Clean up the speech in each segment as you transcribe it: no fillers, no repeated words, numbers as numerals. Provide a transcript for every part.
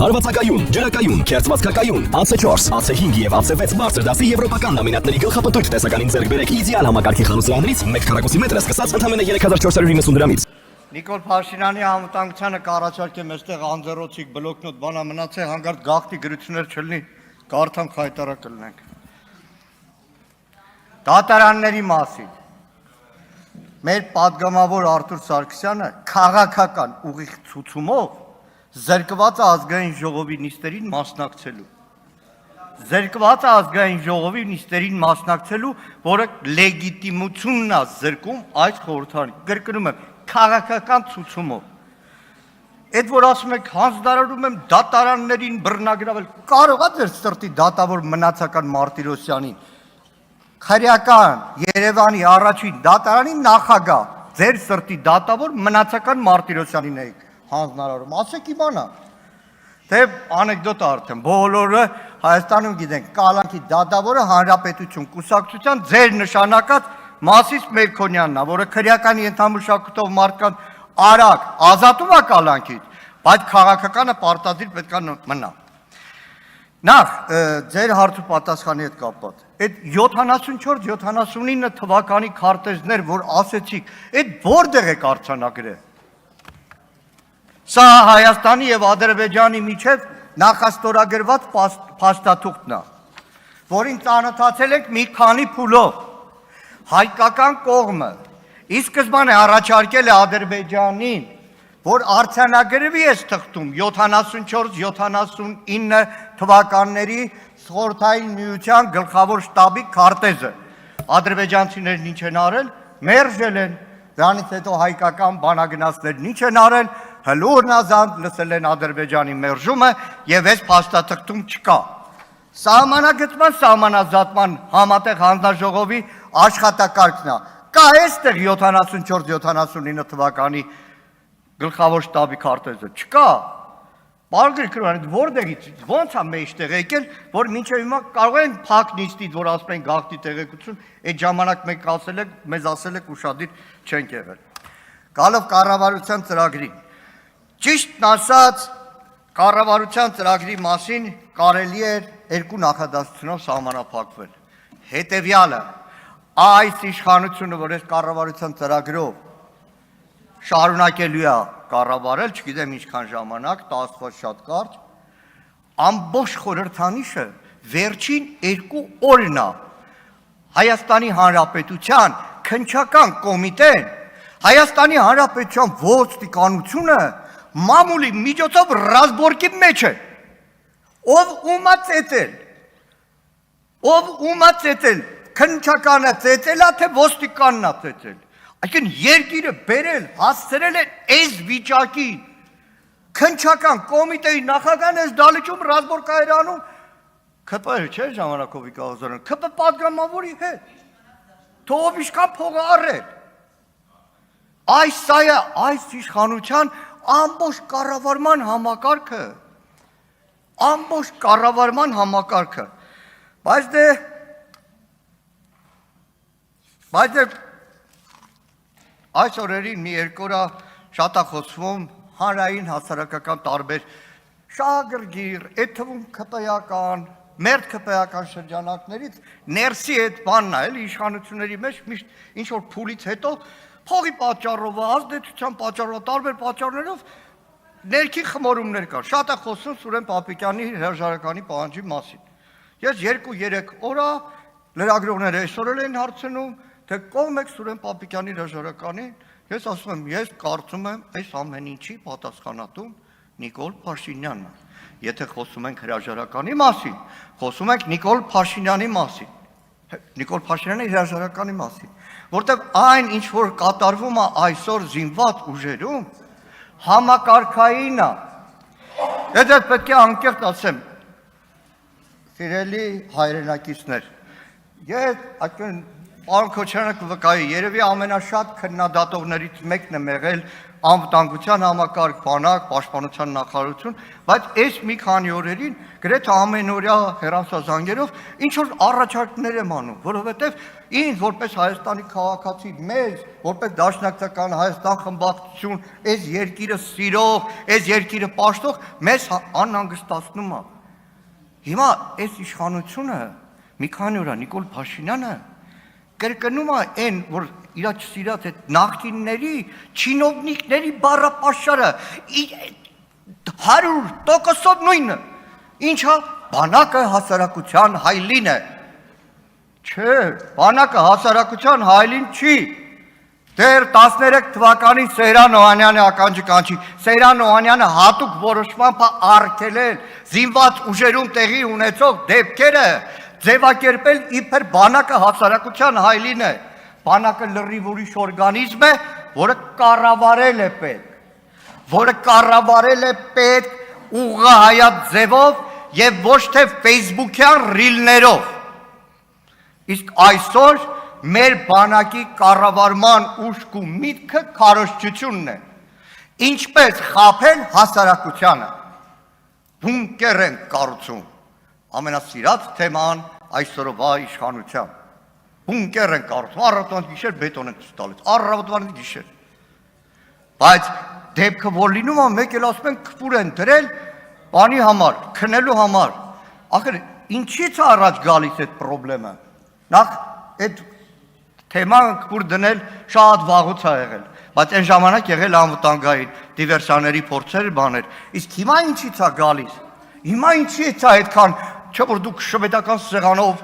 Հարվածակայուն, ջրակայուն, քերծվածքակայուն, AC4, AC5 եւ AC6 բարձր դասի եվրոպական լամինատների գլխապտույտ տեսականին ձեռք բերեք իդեալ համակարգի խանութներից 1 քառակուսի մետրը սկսած ընդամենը 3490 դրամից։ Նիկոլ Փաշինյանի անվտանգությանը կառաջարկեմ այստեղ անձեռոցիկ բլոկնոտ բանա մնացե հանգարտ գաղթի գրություններ չլինի, կարդամ խայտարակ կլինենք։ Դատարանների մասին։ Մեր падգամավոր Արթուր Սարգսյանը քաղաքական ուղիղ ցուցումով զրկված ազգային ժողովի նիստերին մասնակցելու։ Զրկված ազգային ժողովի նիստերին մասնակցելու, որը լեգիտիմությունն է զրկում այս խորհրդարանի։ Կրկնում եմ, քաղաքական ցուցումով։ Այդ որ ասում եք հանձնարարում եմ դատարաններին բռնագրավել, կարող է ձեր սրտի դատավոր մնացական Մարտիրոսյանին, քրեական Երևանի առաջին դատարանի նախագահ, ձեր սրտի դատավոր մնացական Մարտիրոսյանին եք հանձնարարում, ասեք իմանա։ Թե անեկդոտ արդեն, բոլորը Հայաստանում գիտենք, Կալանքի դատավորը Հանրապետություն կուսակցության ձեր նշանակած Մասիս Մերքոնյանն է, որը քրեական ենթամշակույթով մարդկանց արագ ազատում է Կալանքից, բայց քաղաքականը պարտադիր պետք է մնա։ Նախ, ձեր հարցու պատասխանի հետ կապված, այդ 74-79 թվականի քարտեզներ, որ ասեցիք, այդ որտեղ եք արձանագրել։ Սա Հայաստանի եւ Ադրբեջանի միջև նախաստորագրված փաստաթուղթն է, որին ծանոթացել ենք մի քանի փուլով։ Հայկական կողմը ի սկզբանե առաջարկել է Ադրբեջանին, որ արձանագրվի այս թղթում 74-79 թվականների Խորհրդային Միության գլխավոր շտաբի քարտեզը։ Ադրբեջանցիներն ինչ են արել, մերժել են, դրանից հետո հայկական բանագնացներն ինչ են արել, հլուրնազանդ լսել են Ադրբեջանի մերժումը եւ այս փաստաթղթում չկա։ Սահմանագծման սահմանազատման համատեղ հանձնաժողովի աշխատակարգն է։ Կա այստեղ 74-79 թվականի գլխավոր շտաբի քարտեզը, չկա։ Պարգրկրան, որտեղից, ոնց է մեջտեղ եկել, որ մինչև հիմա կարող են փակ նիստից, որ ասում են գաղթի տեղեկություն, այդ ժամանակ մեզ ասել եք ուշադիր չենք եղել։ Գալով կառավարության ծրագրին։ Ճիշտն ասած, կառավարության ծրագրի մասին կարելի էր երկու նախադասությունով սահմանափակվել։ Հետևյալը, այս իշխանությունը, որ այս կառավարության ծրագրով շարունակելու է կառավարել, չգիտեմ ինչքան ժամանակ, տասված շատ կարճ, ամբողջ խորհրդանիշը վերջին 2 օրն է Հայաստանի Հանրապետության քննչական կոմիտեն, Հայաստանի Հանրապետության ոստիկանությունը մամուլի միջոցով ռազմորկի մեջ է, ով ումա ծեծել, քննչականը ծեծել է, թե ոստիկանն է ծեծել, այսինքն երկիրը բերել, հասցրել են այս վիճակին, քննչական կոմիտեի նախագահն այս դալիճում ռազմորկ այրանում, ՔՊ-ը չէ ժամանակով Ղազարյան, ՔՊ падգամավորի հետ, թող իշքան փողը առել, սա է այս իշխանության ամբողջ կառավարման համակարգը, բայց դե այս օրերին մի երկու օր շատ է խոսվում հանրային հասարակական տարբեր շահագրգիռ, այդ թվում ՔՊ-ական, մերձ ՔՊ-ական շրջանակներից ներսի այդ բանն է, էլի իշխանությունների մեջ միշտ ինչ որ փուլից հետո փողի պատճառով, ազդեցության պատճառով, տարբեր պատճառներով ներքին խմորումներ կան։ Շատ է խոսում Սուրեն Պապիկյանի հրաժարականի պահանջի մասին։ Ես 2-3 օր լրագրողները այսօր են հարցնում, թե կողմ եք Սուրեն Պապիկյանի հրաժարականին, ես ասում եմ, ես կարծում եմ այս ամեն ինչի պատասխանատուն Նիկոլ Փաշինյանն է։ Եթե խոսում ենք հրաժարականի մասին, խոսում ենք Նիկոլ Փաշինյանի մասին, Նիկոլ Փաշինյանի հրաժարականի մասին, որտեղ այն ինչ որ կատարվում է այսօր զինված ուժերում, համակարգային է։ Եթե պետք է անկեղծ ասեմ, սիրելի հայրենակիցներ, ես Պարոն Քոչարյանը կվկայի, երևի ամենաշատ քննադատողներից մեկն է եղել անվտանգության համակարգ, բանակ, պաշտպանության նախարարություն, բայց այս մի քանի օրերին գրեթե ամենօրյա հեռախոսազանգերով ինչ որ առաջարկներ եմ անում, որովհետև ինձ որպես Հայաստանի քաղաքացի, մեզ որպես Դաշնակցական Հայաստան խմբակցություն, այս երկիրը սիրող, այս երկիրը պաշտող, մեզ անհանգստացնում է։ Հիմա այս իշխանությունը մի քանի օր Նիկոլ Փաշինյանը կրկնում է այն, որ իր չսիրած այդ նախկինների, չինովնիկների բառապաշարը 100% նույնը, ինչա բանակը հասարակության հայլին է։ Չէ, բանակը հասարակության հայլին չի։ Դեռ 13 թվականին Սեյրան Օհանյանը ականջը կանչի, Սեյրան Օհանյանը հատուկ որոշմամբ արգելել զինված ուժերում տեղի ունեցող դեպքերը ձևակերպել իբր բանակը հասարակության հայլին է, բանակը լրիվ ուրիշ օրգանիզմ է, որը կառավարել է պետք ուղղահայաց ձևով եւ ոչ թե ֆեյսբուքյան ռիլներով։ Իսկ այսօր մեր բանակի կառավարման ուշք ու միտքը քարոզչությունն է, ինչպես խաբել հասարակությանը, բունկեր են կառուցում, ամենասիրած թեման այսօրվա իշխանության, բունկեր են կառուցում, առավոտվան գիշեր բետոն են տալիս, առավոտվան գիշեր, բայց դեպքը որ լինում է, մեկ էլ ասում են քպուր են դրել բանի համար, քնելու համար, ախր ինչից է առաջ գալիս այդ պրոբլեմը, նախ այդ թեման քպուր դնել շատ վաղուց է եղել, բայց այն ժամանակ եղել անվտանգային, դիվերսիաների փորձեր, բաներ, իսկ հիմա ինչից է գալիս, հիմա ինչից է այդքան, չէ որ դուք շվեդական սեղանով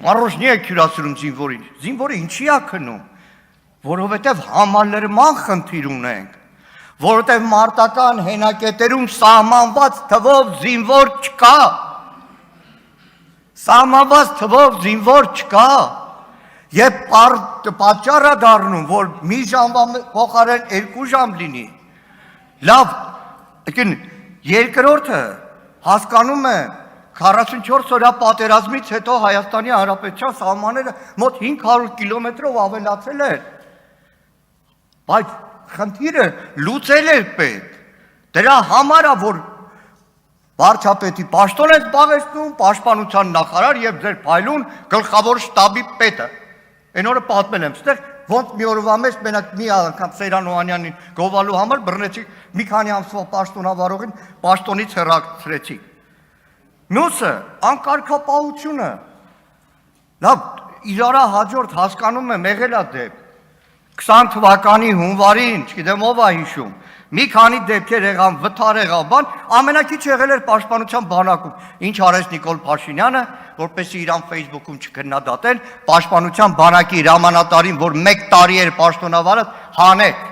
մարոժնի եք հյուրասիրում զինվորին, զինվորը ինչի է քնում, որովհետև համալրման խնդիր ունենք, որովհետև մարտական հենակետերում սահմանված թվով զինվոր չկա, սահմանված թվով զինվոր չկա, եւ պատճառ է դառնում, որ մի ժամվա փոխարեն 2 ժամ լինի, լավ, երկրորդը հասկանում է 44 օրյա պատերազմից հետո Հայաստանի Հանրապետության սահմանները մոտ 500 կիլոմետրով ավելացել էր, բայց խնդիրը լուծել էր պետք, դրա համար է, որ վարչապետի պաշտոն է զբաղեցնում, պաշտպանության նախարար եւ ձեր փայլուն գլխավոր շտաբի պետը, այն օրը պատմել եմ, ստեղ ոնց մի օրվա մեջ մենակ մի անգամ Սեյրան Օհանյանին գովալու համար բռնեցի մի քանի ամսվա պաշտոնավարողին պաշտոնից հեռացրեցի։ Մյուսը անկարգապահությունը, լավ, իրարա հաջորդ հասկանում եմ եղել է դեպք, 20 թվականի հունվարին, չգիտեմ ով է հիշում, մի քանի դեպքեր եղան, վթար եղավ, բան, ամենակիչ եղել էր պաշտպանության բանակում, ինչ արեց Նիկոլ Փաշինյանը, որպեսզի իրան Facebook-ում չքննադատեն, պաշտպանության բանակի հրամանատարին, որ 1 տարի էր պաշտոնավարած, հանեց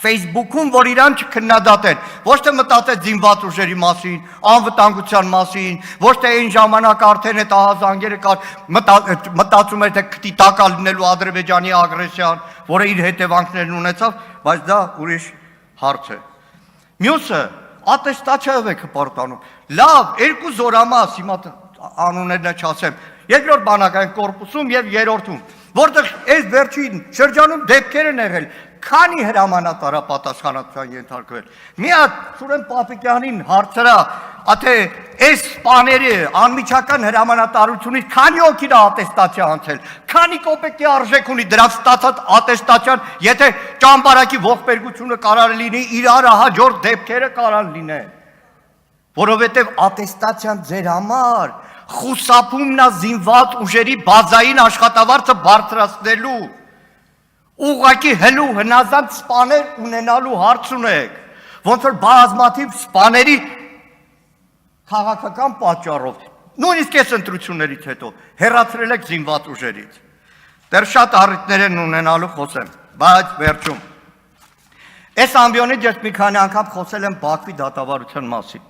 Facebook-ում, որ իրան չքննադատեն, ոչ թե մտածեց զինված ուժերի մասին, անվտանգության մասին, ոչ թե այն ժամանակ արդեն այդ ահազանգերը կար, մտածում էր թե քտի տակա լինելու Ադրբեջանի ագրեսիան, որը իր հետևանքներն ունեցավ, բայց դա ուրիշ հարց է։ Մյուսը ատեստացիայով է հպարտանում։ Լավ, 2 զորամաս, հիմա անուններն չասեմ, երկրորդ բանակային կորպուսում եւ երրորդում, որտեղ այս վերջին շրջանում դեպքեր են եղել, քանի հրամանատար է պատասխանատվության ենթարկվել։ Մի հատ Սուրեն Պապիկյանին հարցրա, թե այս սպաների անմիջական հրամանատարությունից քանի օքին է ատեստացիա անցել, քանի կոպեկի արժեք ունի դրանց ստացած ատեստացիան, եթե ճամբարակի ողբերգությունը կարող լինի, իրար հաջորդ դեպքերը կարող լինեն, որովհետև ատեստացիան ձեր համար խուսափումն է զինված ուժերի բազային աշխատավարձը բարձրացնելու, ուղղակի հնու հնազանդ սպաներ ունենալու հարց ունեք, ոնց որ բազմաթիվ սպաների քաղաքական պատճառով, նույնիսկ այս ընտրություններից հետո հեռացրել եք զինված ուժերից։ Դեռ շատ առիթներ են ունենալու խոսեմ, բայց վերջում։ Այս ամբիոնից ես մի քանի անգամ խոսել եմ Բաքվի դատավարության մասին։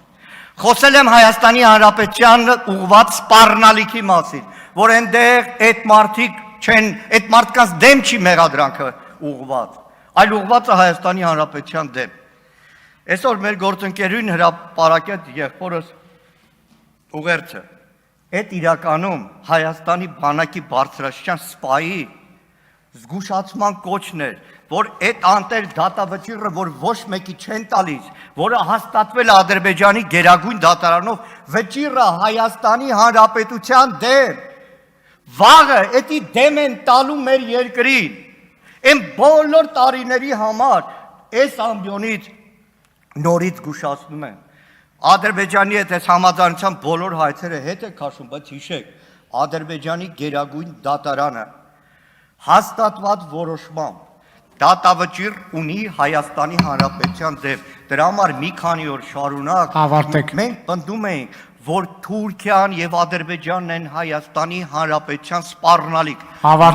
Խոսել եմ Հայաստանի Հանրապետության ուղղված սպառնալիքի մասին, որ այնտեղ այդ մարդիկ չեն, այդ մարդկանց դեմ չի մեղադրանքը ուղղված, այլ ուղղված է Հայաստանի Հանրապետության դեմ։ Այսօր մեր գործընկերուհին հրապարակեց եղբորս ուղերձը, Այդ իրականում Հայաստանի բանակի բարձրաստիճան սպայի զգուշացման կոչն էր, որ այդ անտեր դատավճիռը, որ ոչ մեկի չեն տալիս, որը հաստատվել է Ադրբեջանի գերագույն դատարանով, վճիռը Հայաստանի Հանրապետության դեմ, վաղը էդի դեմ են տալու մեր երկրին, այն բոլոր տարիների համար, այս ամբյոնից նորից զգուշացնում եմ, Ադրբեջանի հետ այս համաձայնության բոլոր հայցերը հետ է քաշում, բայց հիշեք, Ադրբեջանի գերագույն դատարանը հաստատված որոշմամբ դատավճիռ ունի Հայաստանի Հանրապետության դեմ։ Դրա համար մի քանի օր շարունակ մենք պնդում էինք, որ Թուրքիան եւ Ադրբեջանն են Հայաստանի Հանրապետության սպառնալիք։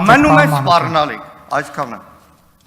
Մնում է սպառնալիք, այսքանը։